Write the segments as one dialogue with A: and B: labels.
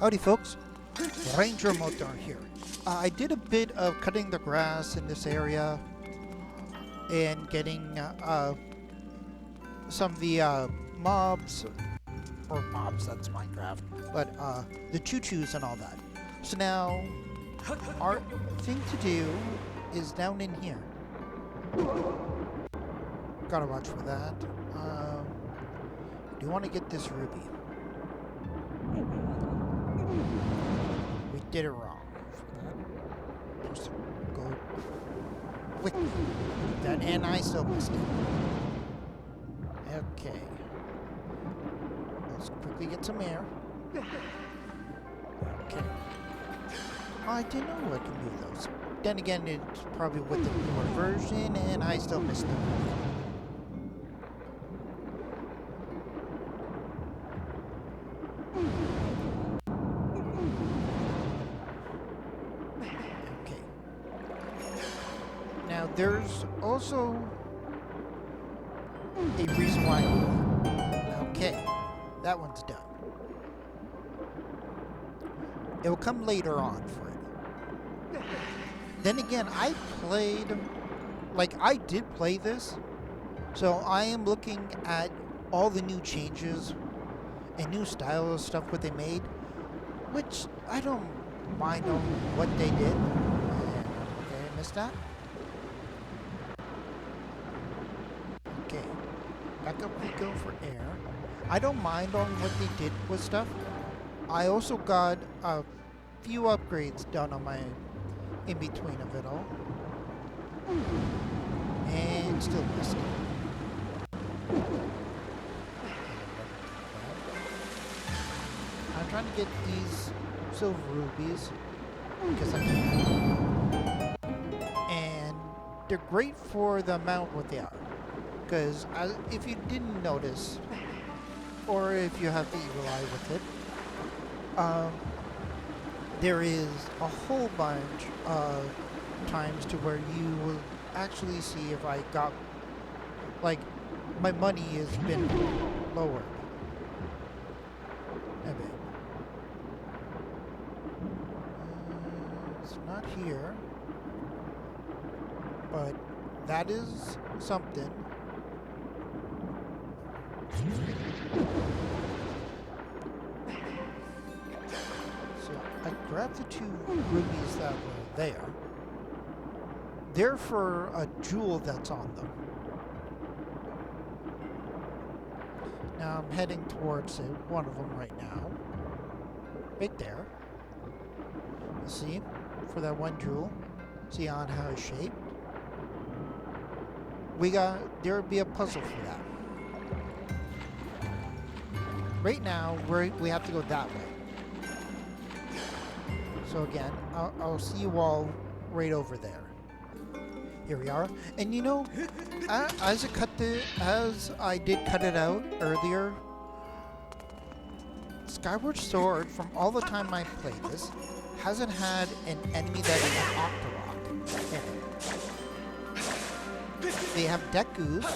A: Howdy folks, Ranger Motor here. I did a bit of cutting the grass in this area and getting some of the mobs, or mobs, that's Minecraft, but the choo-choos and all that. So now, our thing to do is down in here. Gotta watch for that. Do you want to get this ruby? We did it wrong for that. Just go quickly. That and I still missed it. Okay. Let's quickly get some air. Okay. I didn't know I can do those. Then again, it's probably with the newer version, and I still missed it. Now, there's also a reason why. Okay, that one's done. It will come later on for it. Then again, I did play this, so I am looking at all the new changes and new style of stuff what they made, which I don't mind on what they did. Okay, I missed that. Okay, back up we go for air. I don't mind on what they did with stuff. I also got a few upgrades done on my in between of it all. And still missed it. I'm trying to get these silver rubies because I can. And they're great for the amount what they are. Because if you didn't notice, or if you have the evil eye with it, there is a whole bunch of times to where you will actually see if I got, like, my money has been lowered a bit. It's not here, but that is something. So I grabbed the two rubies that were there. They're for a jewel that's on them. Now I'm heading towards one of them right now. Right there. See? For that one jewel. See on how it's shaped. There would be a puzzle for that. Right now, we have to go that way. So again, I'll see you all right over there. Here we are. And you know, as I did cut it out earlier, Skyward Sword, from all the time I played this, hasn't had an enemy that is an Octorok in it. They have Dekus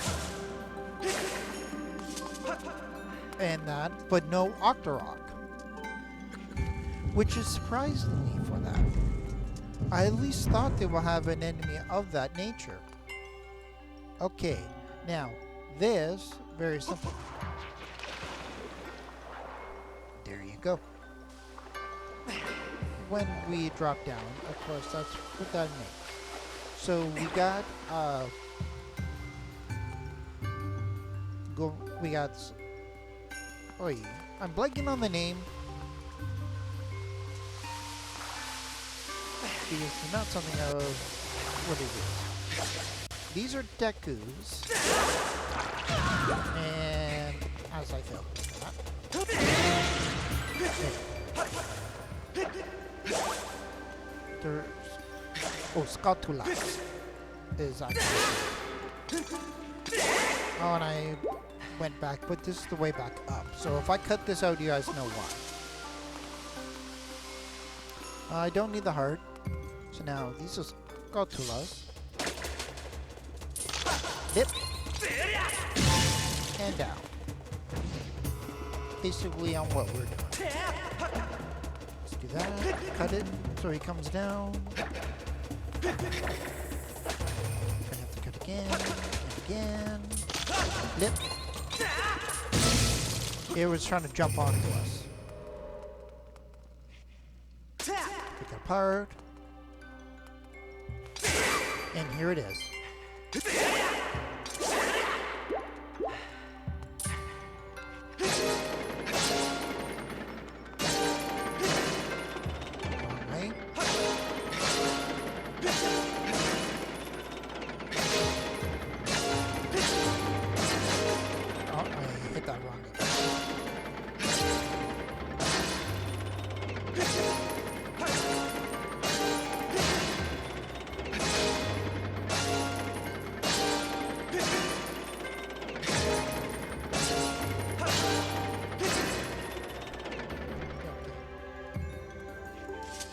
A: and that, but no Octorok, which is surprising me for that. I at least thought they will have an enemy of that nature. Okay, now this, very simple. There you go. When we drop down, of course, that's what that means. So we got Oi, I'm blanking on the name. Because it's not something of what it is. These are Dekus. And as I feel. There's Scatulas is actually. Oh, and I went back, but this is the way back up. So if I cut this out, you guys know why. I don't need the heart. So now, these are Scatulas. Dip. And down. Basically on what we're doing. that. Cut it so he comes down. I have to cut again and again. Flip. It was trying to jump onto us. Take that apart. And here it is. Alright. Oh, I hit that wrong.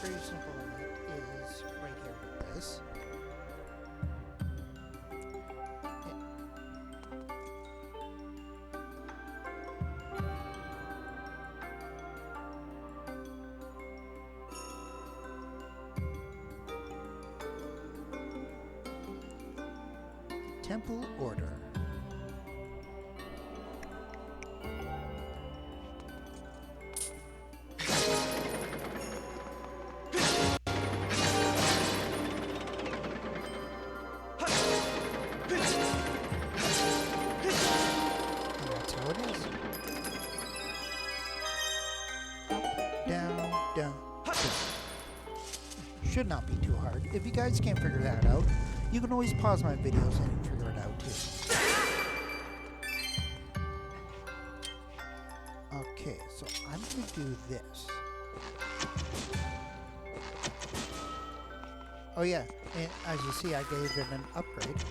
A: Very simple. It is right here with this. Temple order. Should not be too hard. If you guys can't figure that out, you can always pause my videos and figure it out too. Okay, so I'm going to do this. Oh yeah, and as you see, I gave it an upgrade.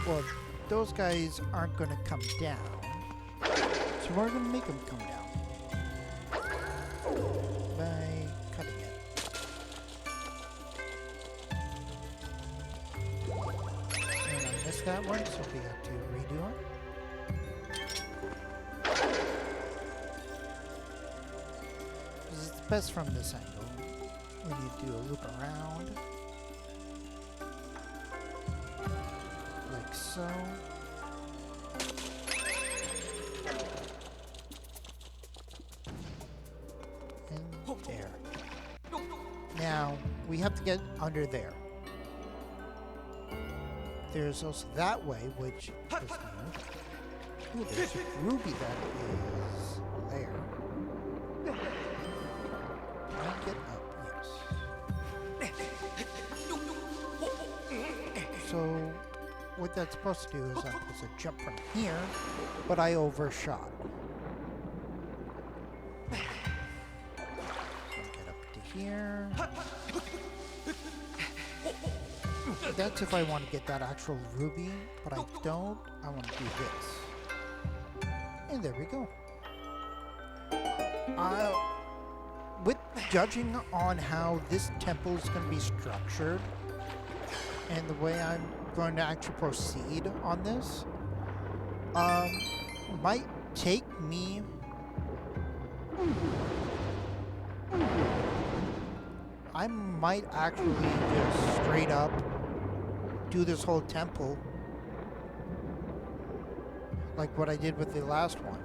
A: Well, those guys aren't going to come down. So we're going to make them come down by cutting it. And I missed that one, so we have to redo it. This is best from this angle. We need to do a loop around. Like so. There. Now, we have to get under there. There's also that way, which is there. Ooh, there's a ruby that is there. Can I get up? Yes. So, what that's supposed to do is I'm supposed to jump from here, but I overshot. Here. That's if I want to get that actual ruby, but I don't. I want to do this. And there we go. With judging on how this temple is going to be structured and the way I'm going to actually proceed on this, might take me I might actually just straight up do this whole temple like what I did with the last one.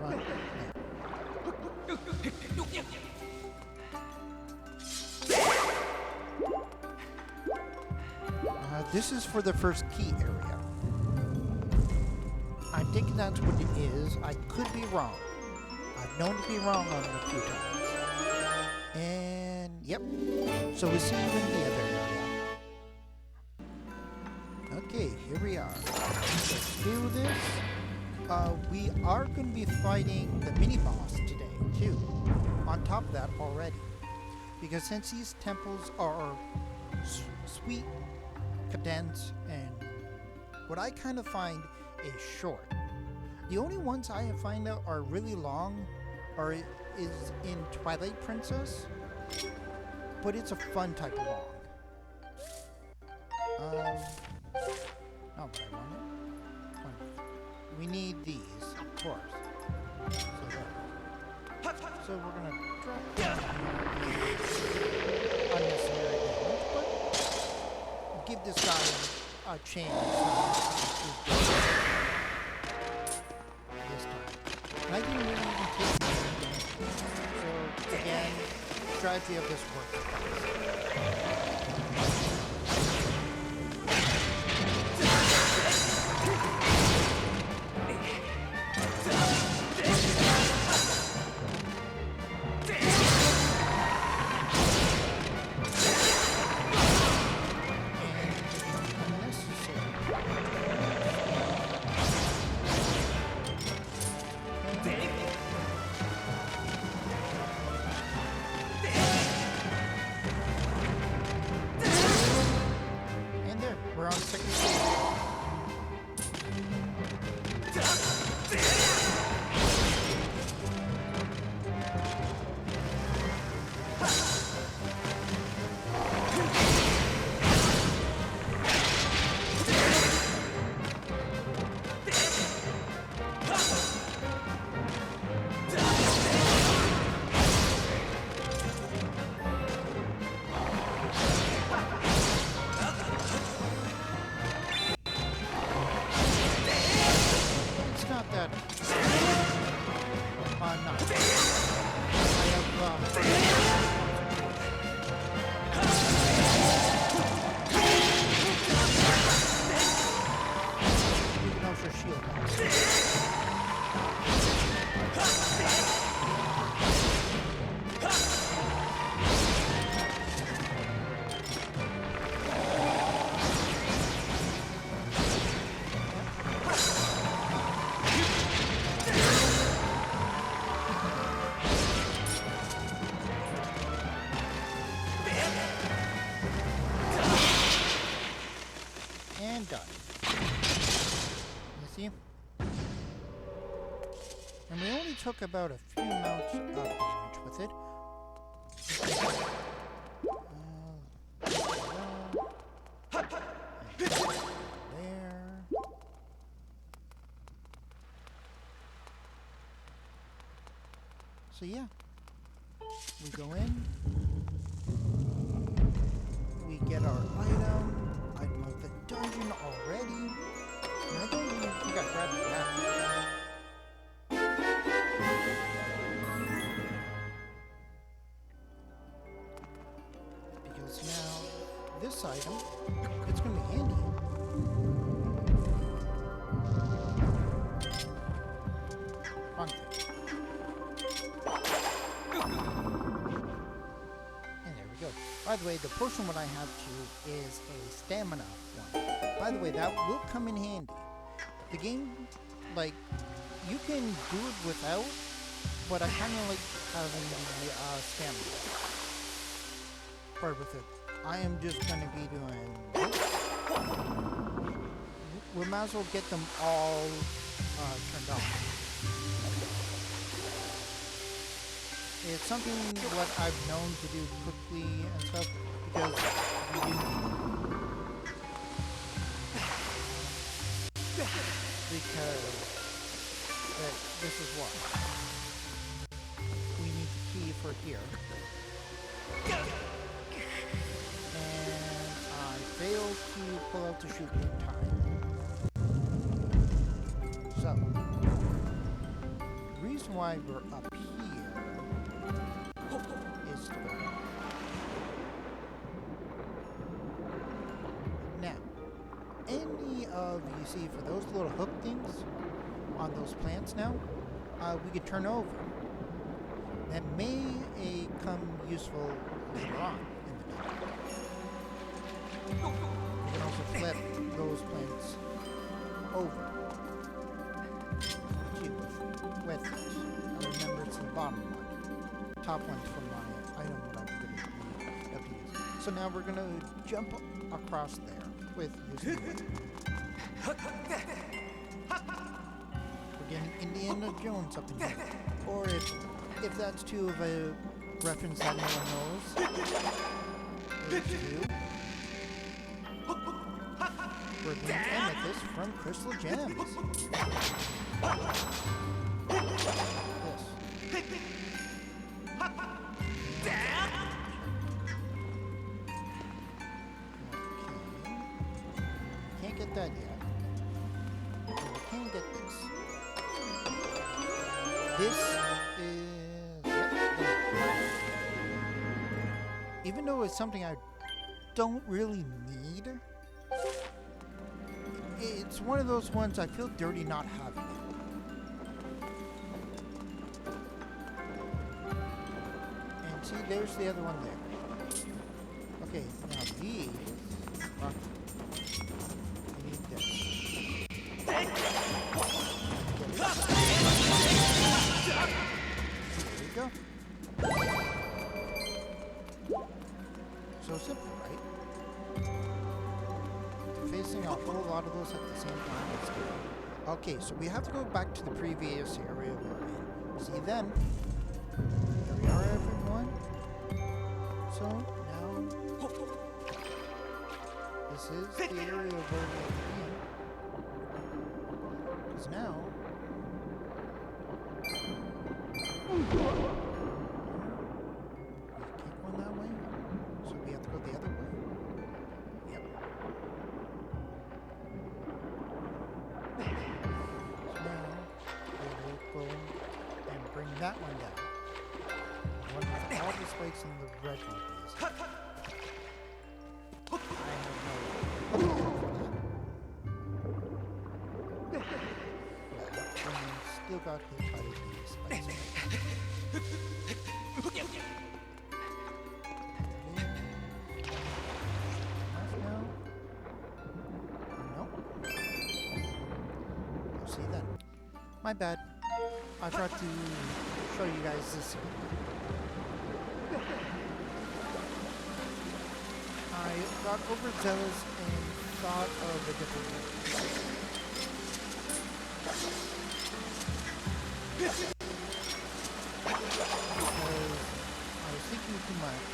A: Right. Yeah. This is for the first key area. I'm thinking that's what it is. I could be wrong. I've known to be wrong on it a few times. And, yep. So we see you in the other area. Okay, here we are. Let's do this. We are going to be fighting the mini-boss today, too. On top of that already. Because since these temples are sweet, condensed, and what I kind of find is short. The only ones I find out are really long is in Twilight Princess, but it's a fun type of long. Not what I wanted. we need these, of course. So we're gonna drop down here. Unnecessary damage, but give this guy a chance this time. And I didn't really even take damage. So again, strategy of this works. We're on second stage. And done. You see? And we only took about a few amounts of damage with it. There. So yeah. We go in. We get our item of the dungeon already. And I don't even think I grabbed that. Because now, this item, it's going to be handy. Fun thing. And there we go. By the way, the potion what I have too is a stamina one. By the way, that will come in handy. The game, like, you can do it without, but I kind of like having the stamina part with it. I am just going to be doing this. We might as well get them all turned off. It's something what I've known to do quickly and stuff, because we do because this is what we need the key for here. And I failed to pull out the chute in time. So, the reason why we're up here is to go down. Now, any of you see for those little hook things on those plants now, we could turn over. That may come useful later on in the day. We can also flip those plants over. See, with this. Remember, it's the bottom one. Top one's from my item that I'm going to use. So now we're going to jump across there with using it. We're getting Indiana Jones up in here. Or if that's too of a reference that no one knows, there's two. We're going to end with this from Crystal Gems. Can't get that yet. We can get this. This is... Yep, there. Even though it's something I don't really need, it's one of those ones I feel dirty not having it. And see, there's the other one there. Okay, now these... I need this. There we go. So simple, right? Facing a whole lot of those at the same time. Okay, so we have to go back to the previous area we're in. See then? Here we are, everyone. So now, this is the area where we're in. Because now, we can't go that way, so we have to go the other way. Yep. So now, we will go and bring that one down. One with all the spikes and the red rupees. I have no idea for that. Yeah, and still got hit by the spikes. Now? Nope. We'll see then. My bad. I tried to show you guys this. I got overzealous and thought of a different way. Because I was thinking too much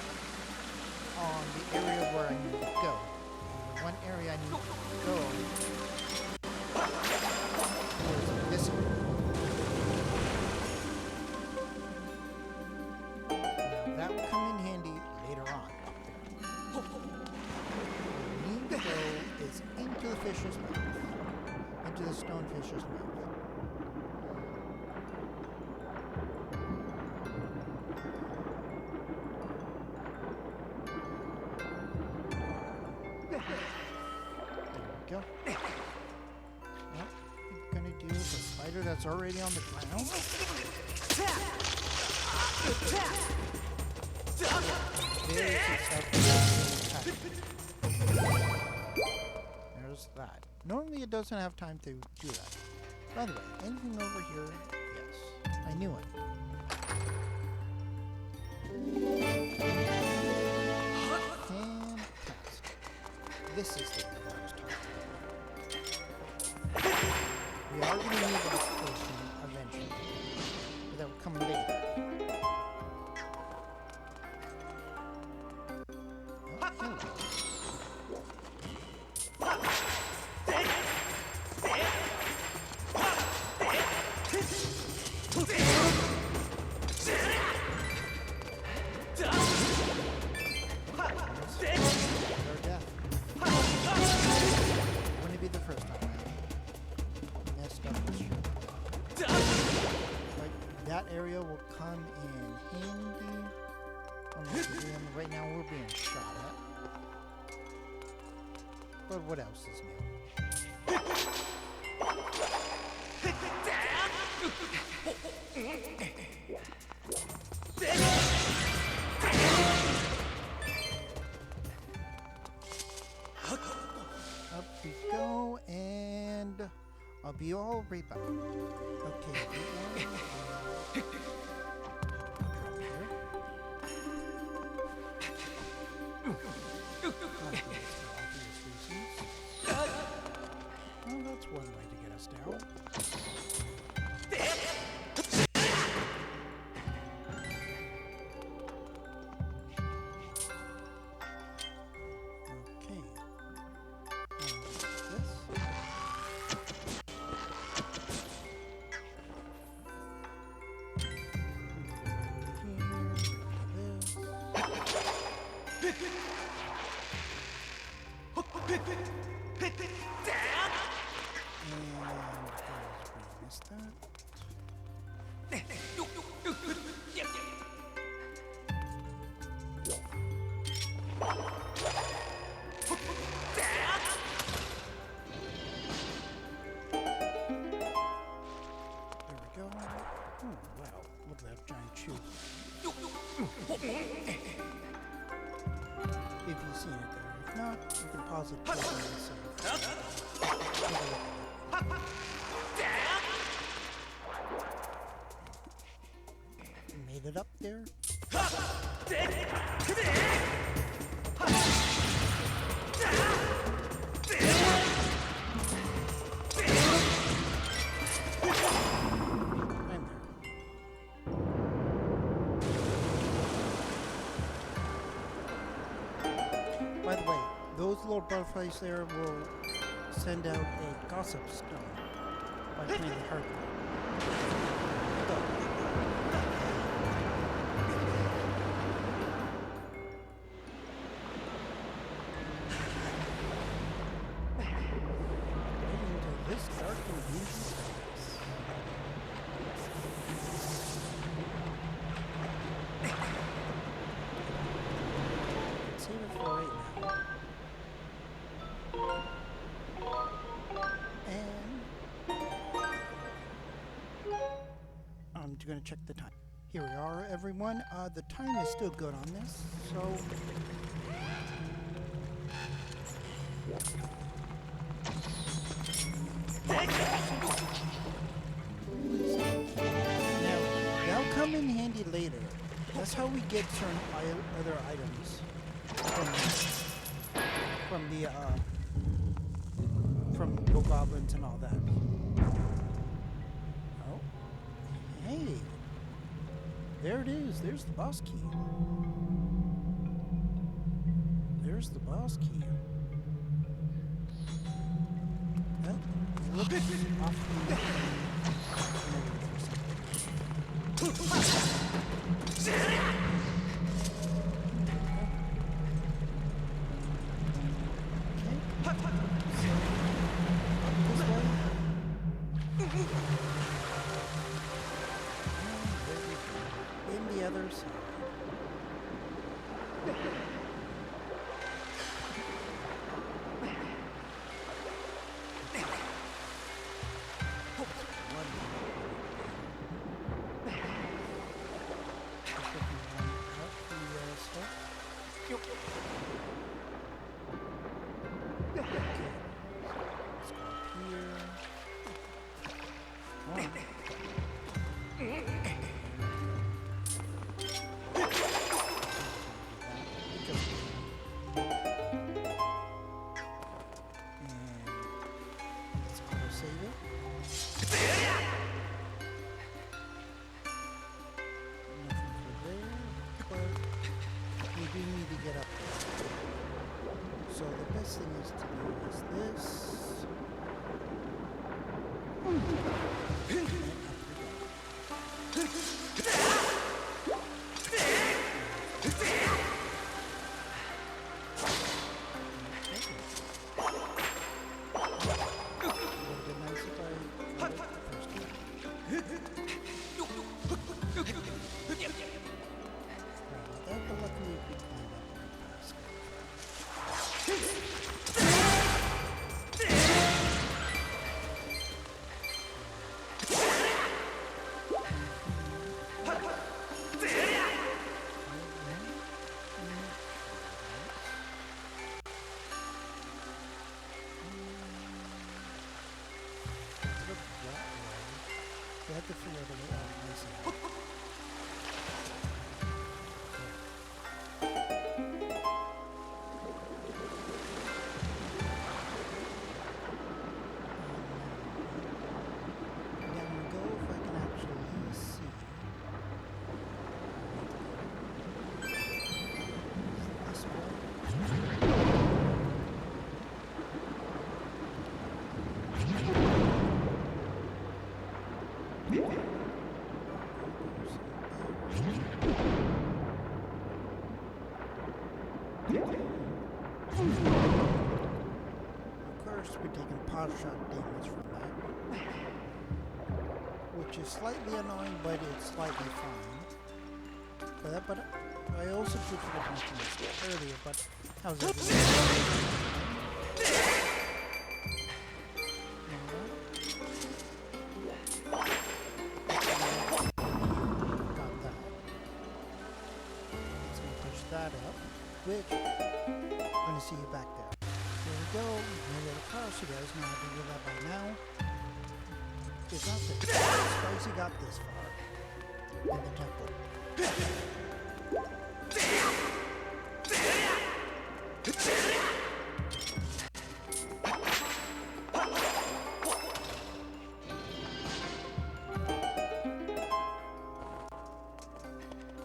A: on the area where I need to go. One area I need to go was this area. Now that will come in handy later on. Where we need to go is into the fish's mouth. Into the stone fish's mouth. Go. What we're gonna do is a spider that's already on the ground. There's that. Normally it doesn't have time to do that. By the way, anything over here? Yes. I knew it. Fantastic. This is the one I was talking about. We are going to need this potion eventually, but that will come later. Wouldn't be the first time I messed up this shit. But that area will come in handy. Right now we're being shot at. But what else is new? Up we go, and I'll be all right back. Okay, well, that's one way to get us down. we missed that. There we go. Oh, wow. Look at that giant shoe. If you've seen it there. If not, you can pause it to made it up there. By the way, those little butterflies there will send out a gossip stone by playing the hard way. Into this dark and dingy space. Save it for right now. And I'm going to check the time. Here we are, everyone. The time is still good on this, so now that'll come in handy later. That's how we get certain other items from the goblins and all that. Oh, hey, there it is. There's the boss key. There's the boss key. That looks awfully in the other side. Get up there. So the best thing is to do is this. And up we Would have been nice if I got it first time. That, but luckily we climbed up right past. We have to figure out a way out. Of course, we're taking pot shot damage from that. is slightly annoying, but it's slightly fine. But I also did forget to mention this earlier, but how's everyone? Got that. Let's go push that up, which I'm gonna see you back there. There we go. Near the car, so you guys know how to do that by now. It's not the spicy got this far in the temple.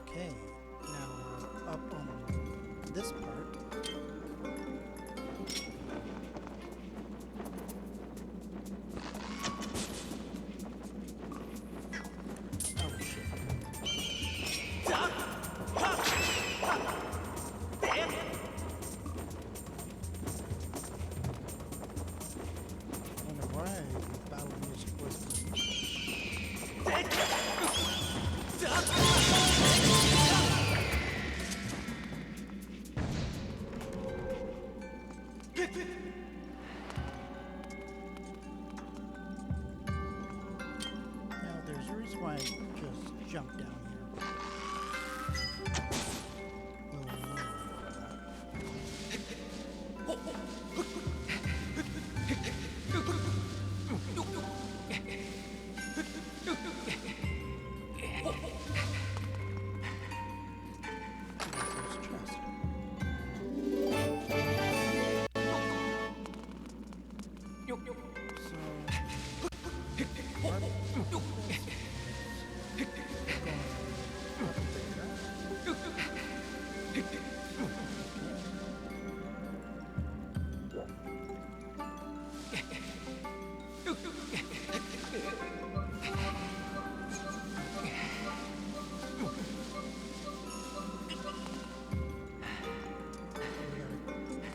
A: Okay, now we're up on this part. Now there's a reason why I just jumped down here.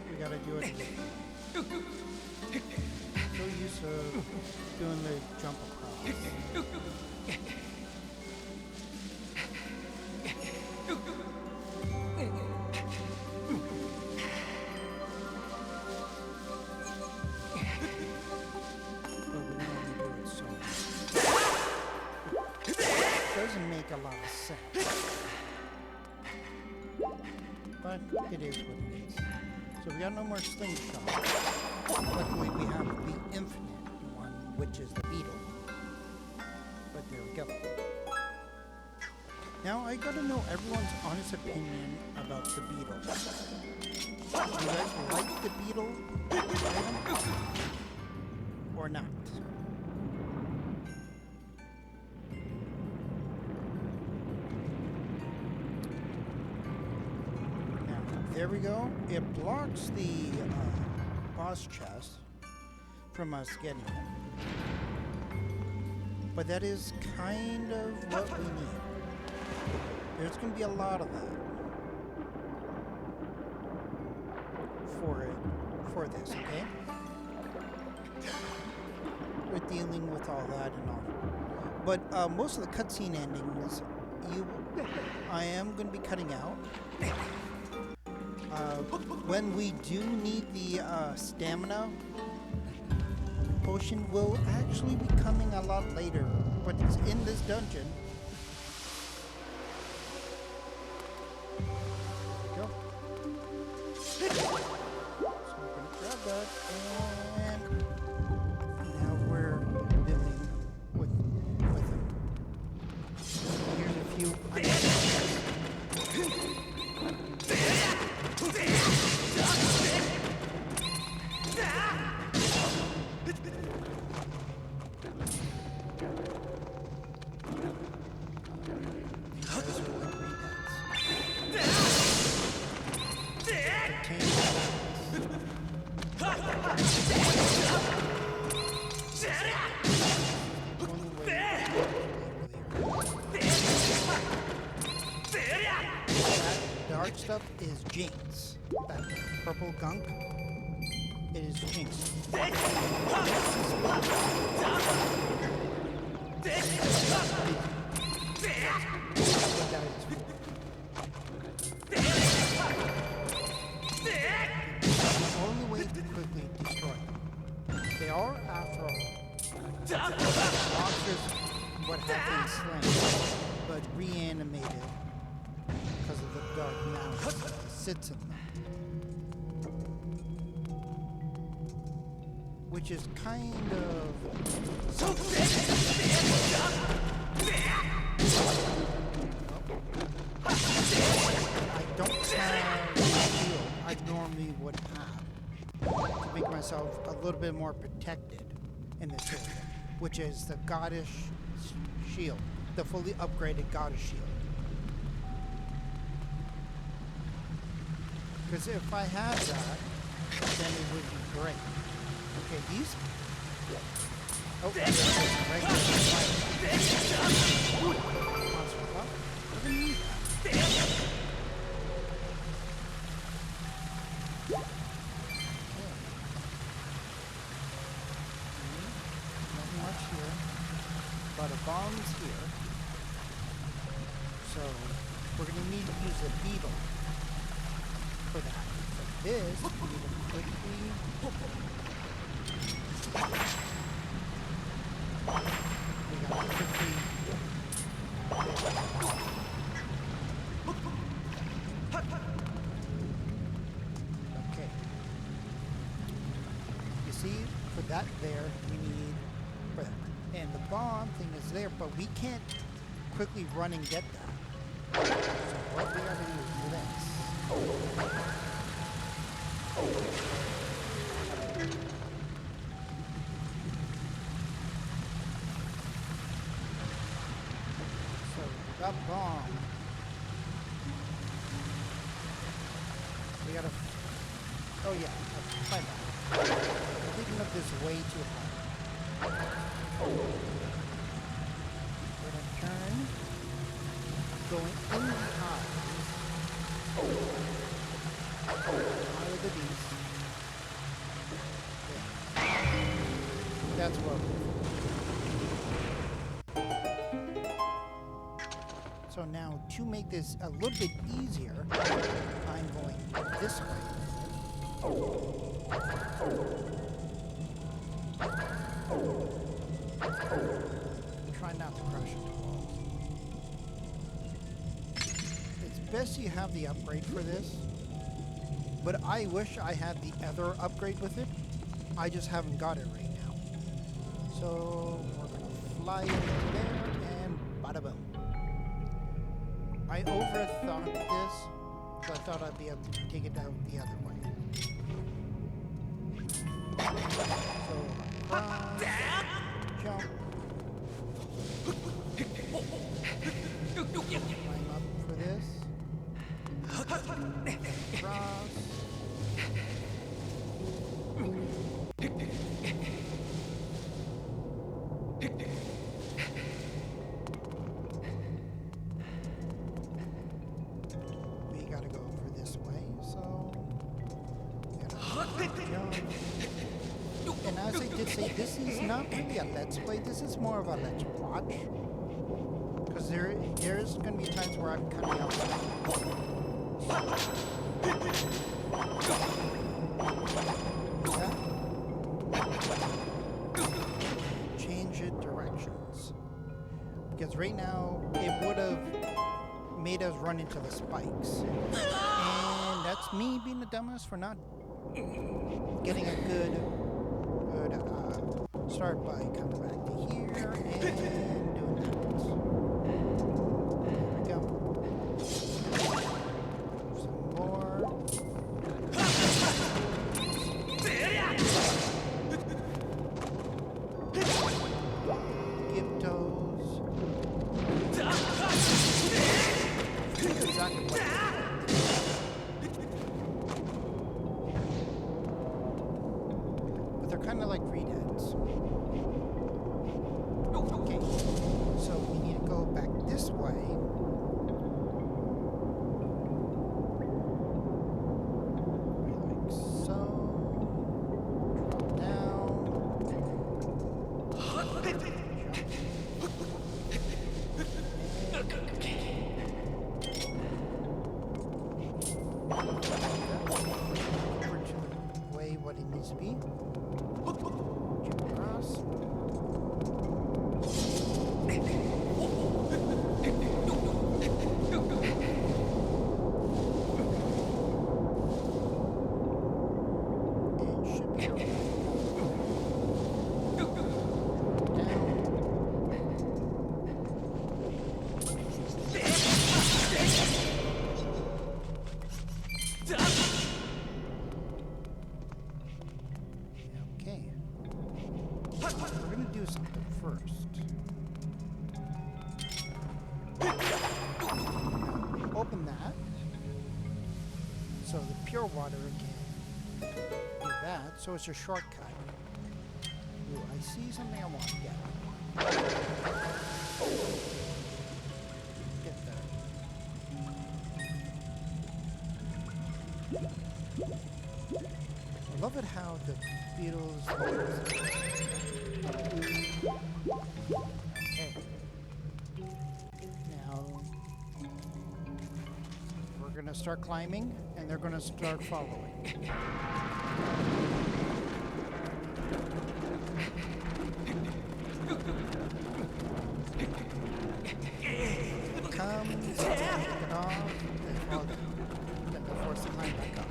A: We gotta do it. So used to doing the jump across. Doesn't make a lot of sense, but it is what it is. So we got no more slingshot. Luckily we have the infinite one, which is the beetle. But there we go. Now I gotta know everyone's honest opinion about the beetle. Do you guys like the beetle item or not? There we go. It blocks the boss chest from us getting it. But that is kind of what we need. There's going to be a lot of that for this, okay? We're dealing with all that and all. But most of the cutscene endings, I am going to be cutting out. When we do need the stamina potion will actually be coming a lot later, but it's in this dungeon. Go. So we're gonna grab that, and now we're dealing with him. Here's a few items. Dark stuff is Jinx. That purple gunk, it is Jinx. Monsters would have been slain, but reanimated because of the dark mouse that sits in them. Which is kind of something. I don't have the shield I normally would have to make myself a little bit more protected in this area, which is the goddess shield, the fully upgraded goddess shield. Because if I had that, then it would be great. Okay, these. Oh, regular monster. Well, I didn't need that. Okay. Nothing much here. But a bomb's here. So we're gonna need to use a beetle for that. For this, we need to quickly. We gotta quickly. Okay. You see, for that there, we need for that. And the bomb thing is there, but we can't quickly run and get that. So what we gotta do is this. So that bomb, we gotta. Oh yeah, find that. I'm thinking of this way too high. We're gonna turn, going in the eye. Eye of the beast. Yeah. That's what we're doing. So now, to make this a little bit easier, I'm going this way. Try not to crush into walls. It's best you have the upgrade for this, but I wish I had the other upgrade with it. I just haven't got it right now. So we're gonna fly into there and bada boom. I overthought this, so I thought I'd be able to take it out the other way. So cross, jump. Climb up for this. Cross. We gotta go over this way, so we gotta jump. And as I did say, this is not really a let's play, this is more of a let's watch. Because there's going to be times where I'm cutting out. Change it directions. Because right now, it would have made us run into the spikes. And that's me being the dumbest for not getting a good start by coming back to here and doing that. There we go. Some more. Give toes. Exactly what but they're kind of like redeads. Open that. So the pure water again. Do that. So it's a shortcut. Ooh, I see something I want to get. Get that. I love it how the Beatles. Okay. Now we're gonna start climbing, and they're gonna start following. Come, take it off, they fall down. Then they're forced to climb back up.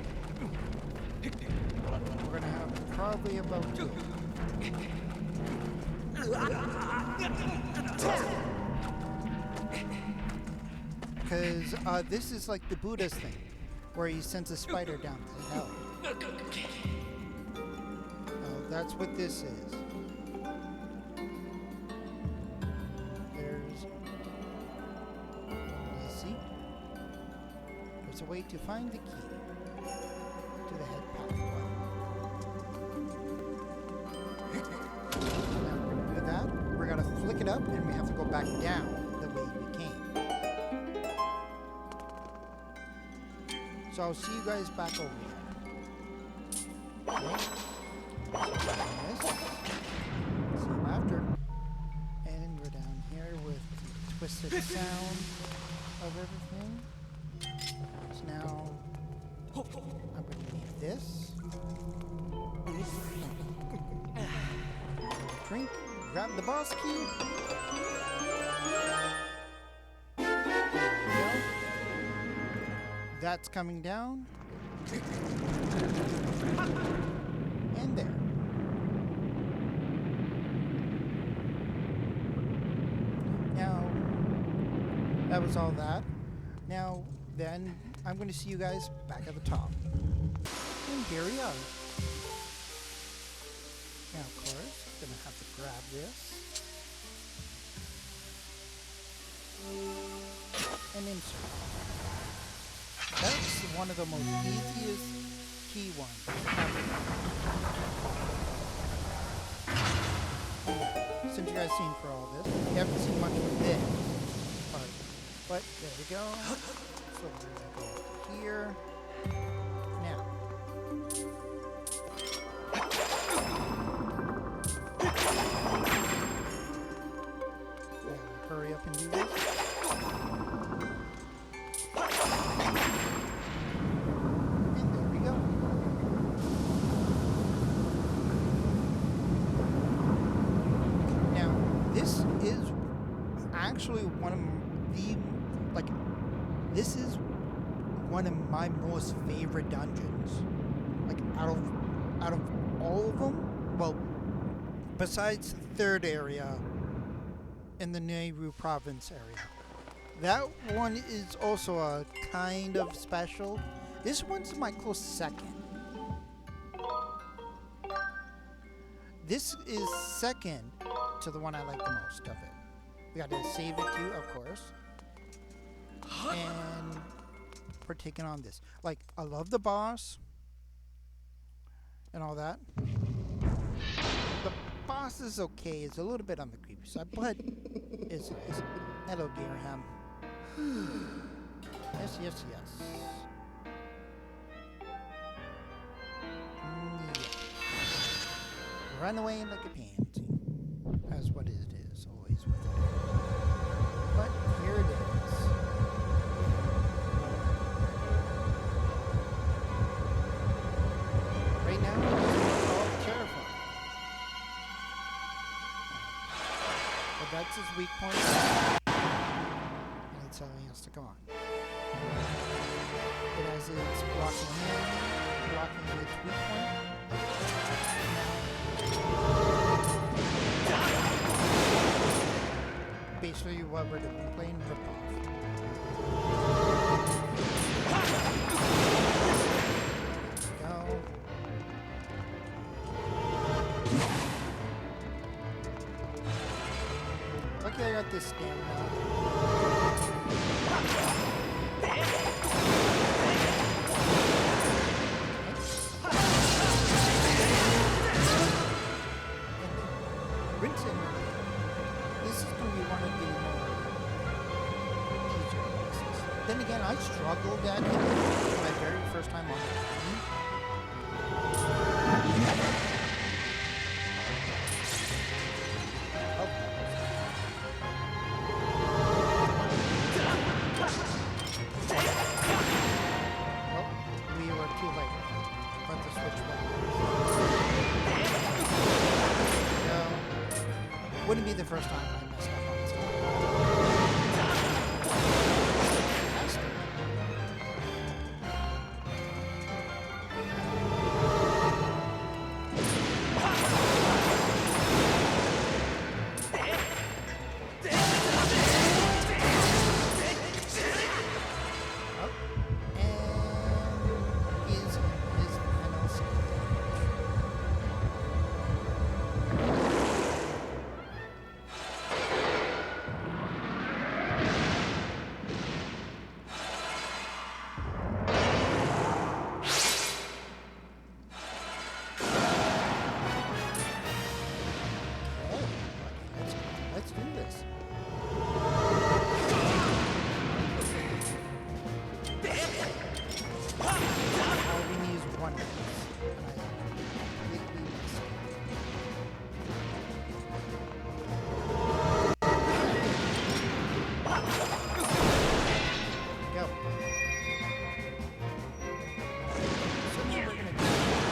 A: We're gonna have probably about 2. Because this is like the Buddha's thing, where he sends a spider down to hell. That's what this is. There's a way to find the key to the head pathway. Now we're going to do that. We're going to flick it up, and we have to go back down the way we came. So I'll see you guys back over there. Okay. See you after. And we're down here with the twisted sound of everything. So now I'm going to need this. Drink. Grab the boss key. There we go. That's coming down. And there. Now, that was all that. Now, then, I'm going to see you guys back at the top. And here we are. Now, of course, I'm going to have to grab this. And insert. That's one of the most easiest key ones ever. Since you guys seen for all this, you haven't seen much of this part. But there we go. So we're going to go here. Now. Hurry up and do this. And there we go. Now, this is actually one of the, this is one of my most favorite dungeons. Like, out of all of them, well, besides the third area in the Nehru province area. That one is also a kind of special. This one's my close second. This is second to the one I like the most of it. We gotta save it too, of course. And we're taking on this. Like, I love the boss and all that. The boss is okay. It's a little bit on the creepy side, but it's nice. Hello, Graham. Yes, yes, yes. Yeah. Run away like a pansy. That's what it is, always with it. But here it is. Right now, it's all terrifying. But that's his weak point. And it's how he has to go on. It has its blocking him, blocking its weak point. Basically what we're doing, playing rip-off. Go. Okay, I got this stamina. Rinse and repeat. This is going to be one of the more easier bosses. Then again, I struggled at it my very first time on the game. We were too late. Let the switch no. Wouldn't be the first time I messed up on this game. Has to. Let's do this. All we need is one. And I completely missed it. Go. So now we're gonna do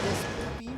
A: this puppy.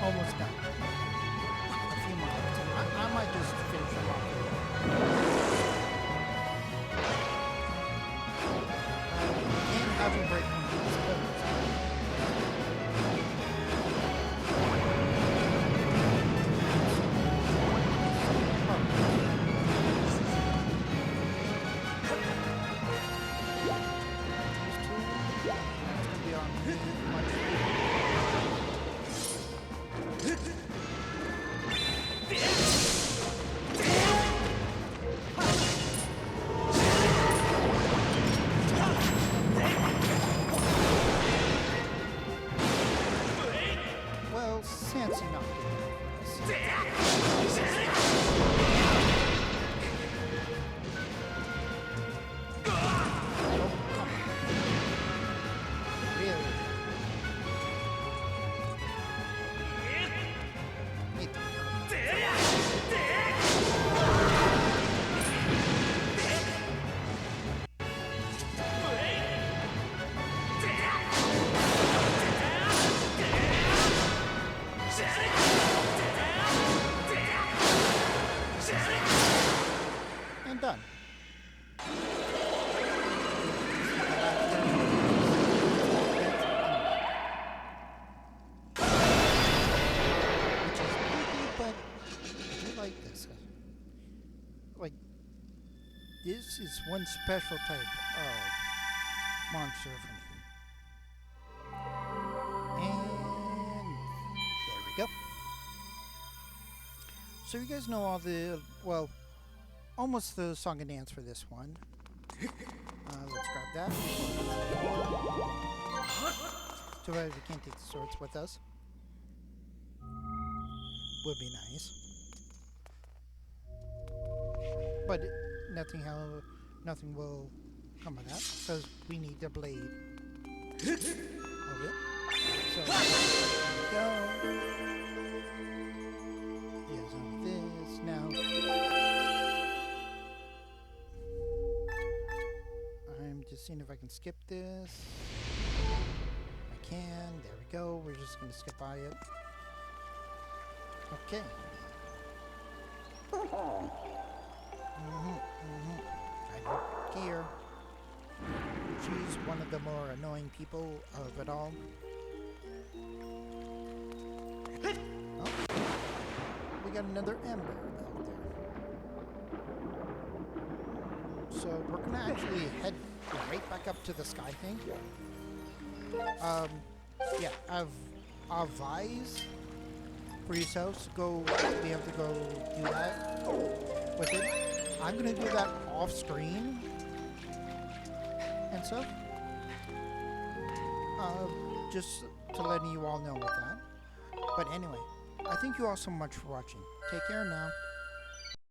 A: Almost done. A few more minutes. I might just finish them off. Can't have a break from these pillars. Fancy not really? And done. Which is creepy, but I do like this. Like, this is one special type of monster for me. So you guys know all the, well, almost the song and dance for this one. Let's grab that. Too bad we can't take the swords with us. Would be nice. But nothing will come of that, because we need the blade. Okay. So, there we go. Here's on this now. I'm just seeing if I can skip this. I can. There we go. We're just going to skip by it. Okay. I don't care. She's one of the more annoying people of it all. Oh, we got another ember out there. So we're gonna actually head right back up to the sky thing. Yeah, I've advised for yourselves to be able to go do that with it. I'm gonna do that off screen and stuff. Just to let you all know with that. But anyway, I thank you all so much for watching. Take care now.